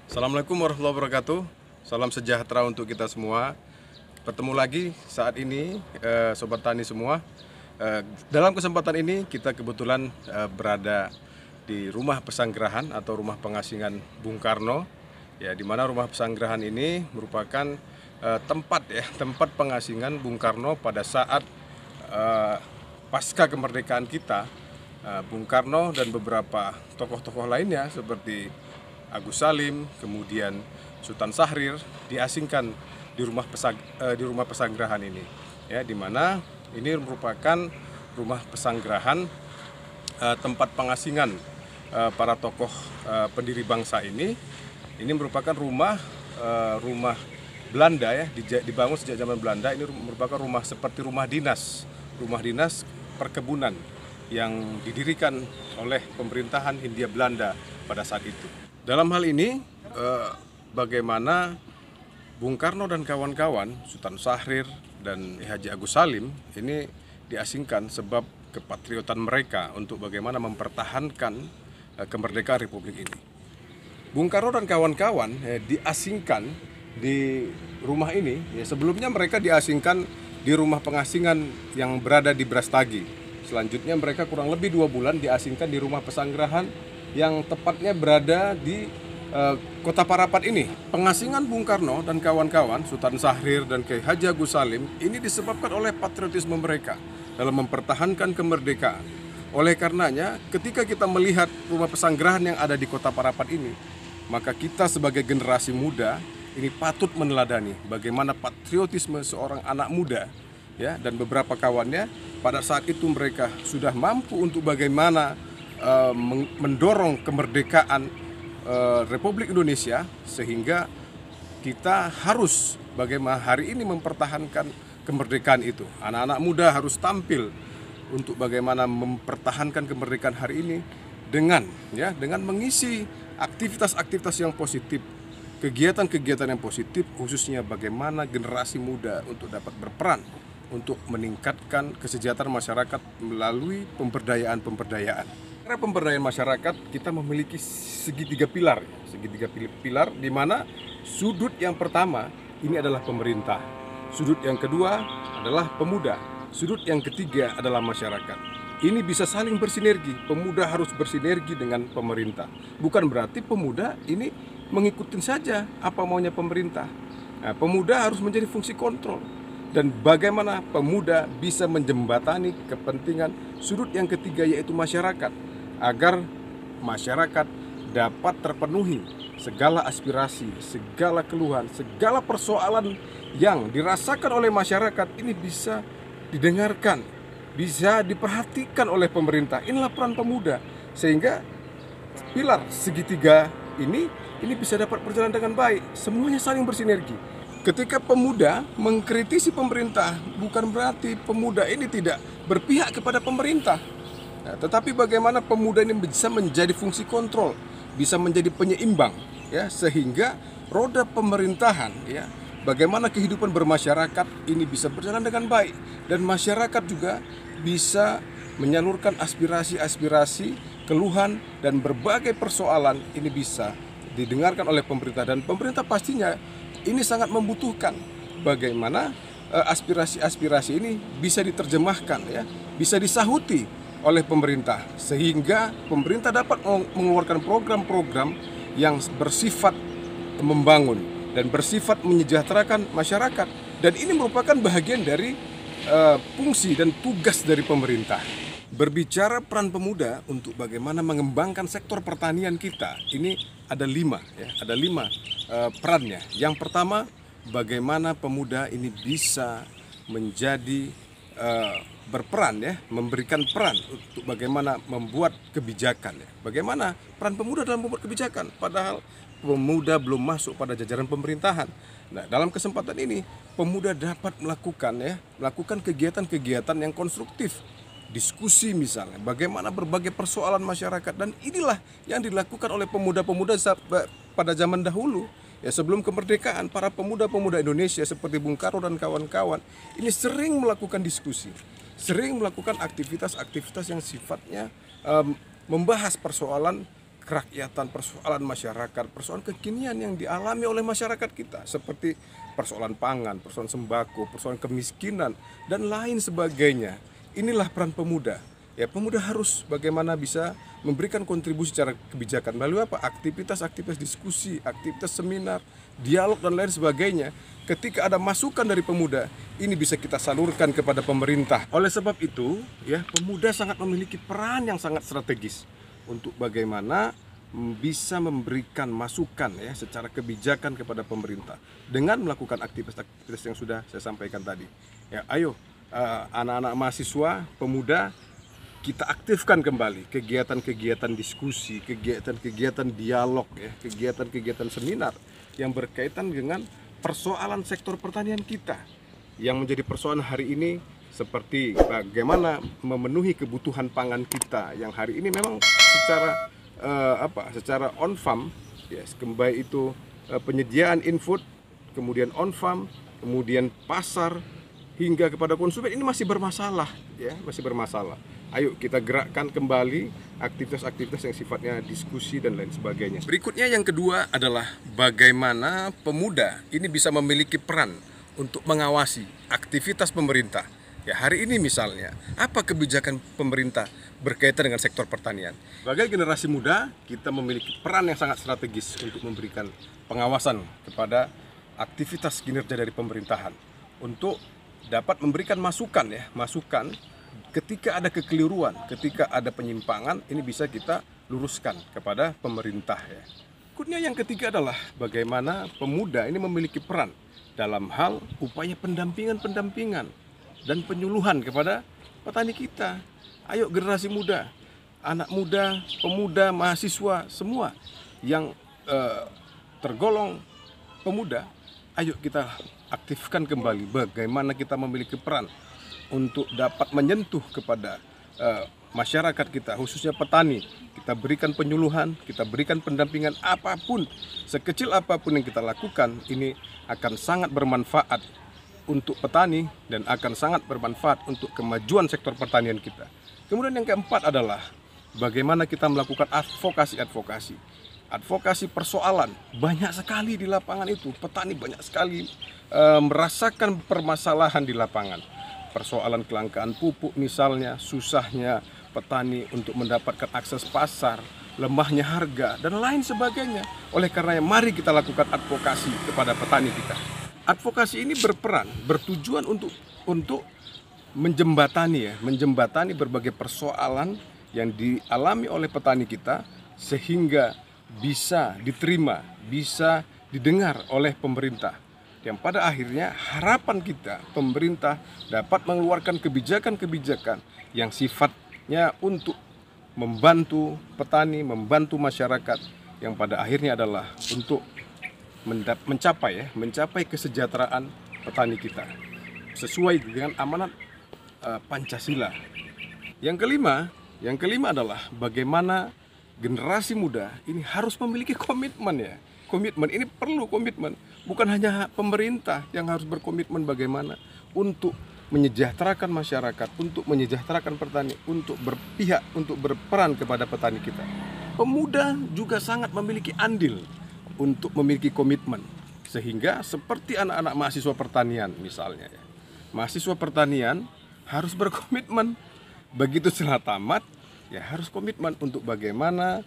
Assalamualaikum warahmatullahi wabarakatuh. Salam sejahtera untuk kita semua. Bertemu lagi saat ini, Sobat Tani semua. Dalam kesempatan ini kita kebetulan berada di Rumah Pesanggerahan atau Rumah Pengasingan Bung Karno. Ya, di mana Rumah Pesanggerahan ini merupakan tempat pengasingan Bung Karno pada saat pasca kemerdekaan kita. Bung Karno dan beberapa tokoh-tokoh lainnya seperti Agus Salim, kemudian Sultan Syahrir diasingkan di rumah pesanggerahan ini, ya, di mana ini merupakan rumah pesanggerahan tempat pengasingan para tokoh pendiri bangsa ini. Ini merupakan rumah Belanda, ya, dibangun sejak zaman Belanda. Ini merupakan rumah seperti rumah dinas perkebunan yang didirikan oleh pemerintahan Hindia Belanda pada saat itu. Dalam hal ini, bagaimana Bung Karno dan kawan-kawan, Sultan Syahrir dan Haji Agus Salim ini diasingkan sebab kepatriotan mereka untuk bagaimana mempertahankan kemerdekaan Republik ini. Bung Karno dan kawan-kawan diasingkan di rumah ini. Ya, sebelumnya mereka diasingkan di rumah pengasingan yang berada di Brastagi. Selanjutnya mereka kurang lebih 2 bulan diasingkan di rumah pesanggerahan yang tepatnya berada di Kota Parapat ini. Pengasingan Bung Karno dan kawan-kawan, Sultan Syahrir dan Kiai Haji Agus Salim, ini disebabkan oleh patriotisme mereka dalam mempertahankan kemerdekaan. Oleh karenanya, ketika kita melihat rumah pesanggerahan yang ada di Kota Parapat ini, maka kita sebagai generasi muda ini patut meneladani bagaimana patriotisme seorang anak muda, ya, dan beberapa kawannya pada saat itu mereka sudah mampu untuk bagaimana mendorong kemerdekaan Republik Indonesia, sehingga kita harus bagaimana hari ini mempertahankan kemerdekaan itu. Anak-anak muda harus tampil untuk bagaimana mempertahankan kemerdekaan hari ini dengan mengisi aktivitas-aktivitas yang positif, kegiatan-kegiatan yang positif, khususnya bagaimana generasi muda untuk dapat berperan untuk meningkatkan kesejahteraan masyarakat melalui pemberdayaan. Karena pemberdayaan masyarakat, kita memiliki segitiga pilar, di mana sudut yang pertama ini adalah pemerintah, sudut yang kedua adalah pemuda, sudut yang ketiga adalah masyarakat. Ini bisa saling bersinergi. Pemuda harus bersinergi dengan pemerintah. Bukan berarti pemuda ini mengikuti saja apa maunya pemerintah. Nah, pemuda harus menjadi fungsi kontrol. Dan bagaimana pemuda bisa menjembatani kepentingan sudut yang ketiga, yaitu masyarakat, agar masyarakat dapat terpenuhi segala aspirasi, segala keluhan, segala persoalan yang dirasakan oleh masyarakat ini bisa didengarkan, bisa diperhatikan oleh pemerintah. Inilah peran pemuda, sehingga pilar segitiga ini bisa dapat berjalan dengan baik. Semuanya saling bersinergi. Ketika pemuda mengkritisi pemerintah, bukan berarti pemuda ini tidak berpihak kepada pemerintah. Nah, tetapi bagaimana pemuda ini bisa menjadi fungsi kontrol, bisa menjadi penyeimbang, ya, sehingga roda pemerintahan, ya, bagaimana kehidupan bermasyarakat ini bisa berjalan dengan baik, dan masyarakat juga bisa menyalurkan aspirasi-aspirasi, keluhan, dan berbagai persoalan ini bisa didengarkan oleh pemerintah, dan pemerintah pastinya ini sangat membutuhkan bagaimana aspirasi-aspirasi ini bisa diterjemahkan, ya, bisa disahuti oleh pemerintah, sehingga pemerintah dapat mengeluarkan program-program yang bersifat membangun dan bersifat menyejahterakan masyarakat. Dan ini merupakan bagian dari fungsi dan tugas dari pemerintah. Berbicara peran pemuda untuk bagaimana mengembangkan sektor pertanian kita, ini ada 5, ya, ada 5 perannya. Yang pertama, bagaimana pemuda ini bisa menjadi berperan, ya, memberikan peran untuk bagaimana membuat kebijakan, ya. Bagaimana peran pemuda dalam membuat kebijakan, padahal pemuda belum masuk pada jajaran pemerintahan. Nah, dalam kesempatan ini pemuda dapat melakukan kegiatan-kegiatan yang konstruktif, diskusi misalnya, bagaimana berbagai persoalan masyarakat, dan inilah yang dilakukan oleh pemuda-pemuda pada zaman dahulu. Ya, sebelum kemerdekaan, para pemuda-pemuda Indonesia seperti Bung Karno dan kawan-kawan ini sering melakukan diskusi, sering melakukan aktivitas-aktivitas yang sifatnya membahas persoalan kerakyatan, persoalan masyarakat, persoalan kekinian yang dialami oleh masyarakat kita, seperti persoalan pangan, persoalan sembako, persoalan kemiskinan, dan lain sebagainya. Inilah peran pemuda. Ya, pemuda harus bagaimana bisa memberikan kontribusi secara kebijakan melalui apa? Aktivitas-aktivitas diskusi, aktivitas seminar, dialog dan lain sebagainya. Ketika ada masukan dari pemuda, ini bisa kita salurkan kepada pemerintah. Oleh sebab itu, ya, pemuda sangat memiliki peran yang sangat strategis untuk bagaimana bisa memberikan masukan ya secara kebijakan kepada pemerintah dengan melakukan aktivitas-aktivitas yang sudah saya sampaikan tadi. Ya, ayo anak-anak mahasiswa, pemuda, kita aktifkan kembali kegiatan-kegiatan diskusi, kegiatan-kegiatan dialog ya, kegiatan-kegiatan seminar yang berkaitan dengan persoalan sektor pertanian kita yang menjadi persoalan hari ini, seperti bagaimana memenuhi kebutuhan pangan kita yang hari ini memang secara on farm ya, baik itu penyediaan input, kemudian on farm, kemudian pasar hingga kepada konsumen ini masih bermasalah ya, masih bermasalah. Ayo kita gerakkan kembali aktivitas-aktivitas yang sifatnya diskusi dan lain sebagainya. Berikutnya yang kedua adalah bagaimana pemuda ini bisa memiliki peran untuk mengawasi aktivitas pemerintah. Ya, hari ini misalnya, apa kebijakan pemerintah berkaitan dengan sektor pertanian? Sebagai generasi muda, kita memiliki peran yang sangat strategis untuk memberikan pengawasan kepada aktivitas kinerja dari pemerintahan untuk dapat memberikan masukan ya, masukan ketika ada kekeliruan, ketika ada penyimpangan, ini bisa kita luruskan kepada pemerintah ya. Berikutnya yang ketiga adalah bagaimana pemuda ini memiliki peran dalam hal upaya pendampingan dan penyuluhan kepada petani kita. Ayo generasi muda, anak muda, pemuda, mahasiswa, semua yang tergolong pemuda, ayo kita aktifkan kembali bagaimana kita memiliki peran untuk dapat menyentuh kepada masyarakat kita, khususnya petani. Kita berikan penyuluhan, kita berikan pendampingan apapun, sekecil apapun yang kita lakukan, ini akan sangat bermanfaat untuk petani dan akan sangat bermanfaat untuk kemajuan sektor pertanian kita. Kemudian yang keempat adalah bagaimana kita melakukan advokasi persoalan. Banyak sekali di lapangan itu, petani banyak sekali merasakan permasalahan di lapangan. Persoalan kelangkaan pupuk misalnya, susahnya petani untuk mendapatkan akses pasar, lemahnya harga, dan lain sebagainya. Oleh karenanya mari kita lakukan advokasi kepada petani kita. Advokasi ini bertujuan untuk menjembatani berbagai persoalan yang dialami oleh petani kita sehingga bisa diterima, bisa didengar oleh pemerintah. Yang pada akhirnya harapan kita pemerintah dapat mengeluarkan kebijakan-kebijakan yang sifatnya untuk membantu petani, membantu masyarakat, yang pada akhirnya adalah untuk mencapai kesejahteraan petani kita sesuai dengan amanat Pancasila. Yang kelima adalah bagaimana generasi muda ini harus memiliki komitmen ya. Komitmen ini perlu komitmen, bukan hanya pemerintah yang harus berkomitmen bagaimana untuk menyejahterakan masyarakat, untuk menyejahterakan petani, untuk berpihak, untuk berperan kepada petani kita. Pemuda juga sangat memiliki andil untuk memiliki komitmen, sehingga seperti anak-anak mahasiswa pertanian misalnya ya. Mahasiswa pertanian harus berkomitmen, begitu setelah tamat ya harus komitmen untuk bagaimana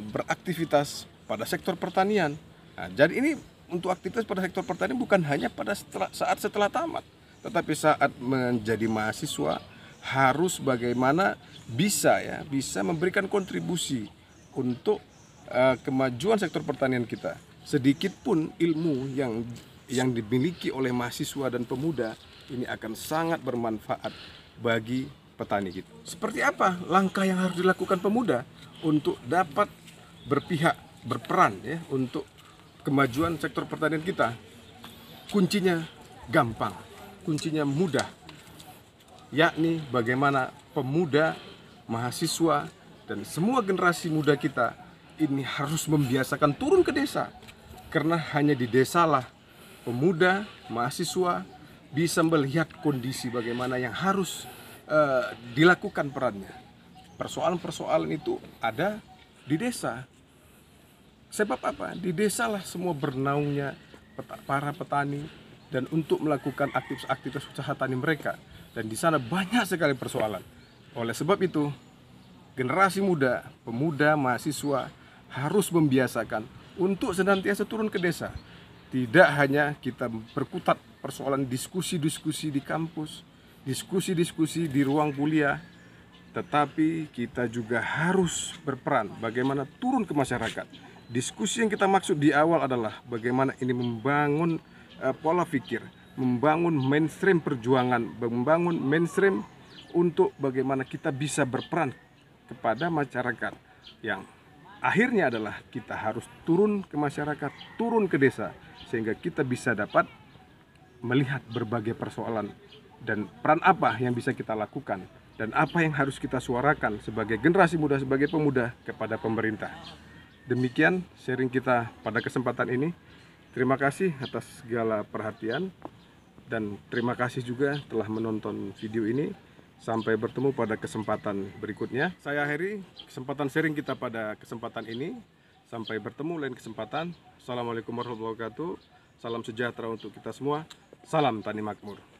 beraktivitas pada sektor pertanian. Nah, jadi ini untuk aktivitas pada sektor pertanian bukan hanya pada saat setelah tamat, tetapi saat menjadi mahasiswa harus bagaimana bisa memberikan kontribusi untuk kemajuan sektor pertanian kita. Sedikit pun ilmu yang dimiliki oleh mahasiswa dan pemuda ini akan sangat bermanfaat bagi petani kita. Seperti apa langkah yang harus dilakukan pemuda untuk dapat berperan ya untuk kemajuan sektor pertanian kita? Kuncinya gampang, kuncinya mudah, yakni bagaimana pemuda, mahasiswa, dan semua generasi muda kita ini harus membiasakan turun ke desa. Karena hanya di desalah pemuda, mahasiswa bisa melihat kondisi bagaimana yang harus dilakukan perannya. Persoalan-persoalan itu ada di desa. Sebab apa? Di desalah semua bernaungnya para petani dan untuk melakukan aktivitas usaha tani mereka. Dan di sana banyak sekali persoalan. Oleh sebab itu, generasi muda, pemuda, mahasiswa harus membiasakan untuk senantiasa turun ke desa. Tidak hanya kita berkutat persoalan diskusi-diskusi di kampus, diskusi-diskusi di ruang kuliah, tetapi kita juga harus berperan bagaimana turun ke masyarakat. Diskusi yang kita maksud di awal adalah bagaimana ini membangun pola pikir, membangun mainstream perjuangan, membangun mainstream untuk bagaimana kita bisa berperan kepada masyarakat, yang akhirnya adalah kita harus turun ke masyarakat, turun ke desa, sehingga kita bisa dapat melihat berbagai persoalan dan peran apa yang bisa kita lakukan dan apa yang harus kita suarakan sebagai generasi muda, sebagai pemuda kepada pemerintah. Demikian sharing kita pada kesempatan ini. Terima kasih atas segala perhatian dan terima kasih juga telah menonton video ini. Sampai bertemu pada kesempatan berikutnya. Saya Heri, kesempatan sharing kita pada kesempatan ini. Sampai bertemu lain kesempatan. Assalamualaikum warahmatullahi wabarakatuh. Salam sejahtera untuk kita semua. Salam Tani Makmur.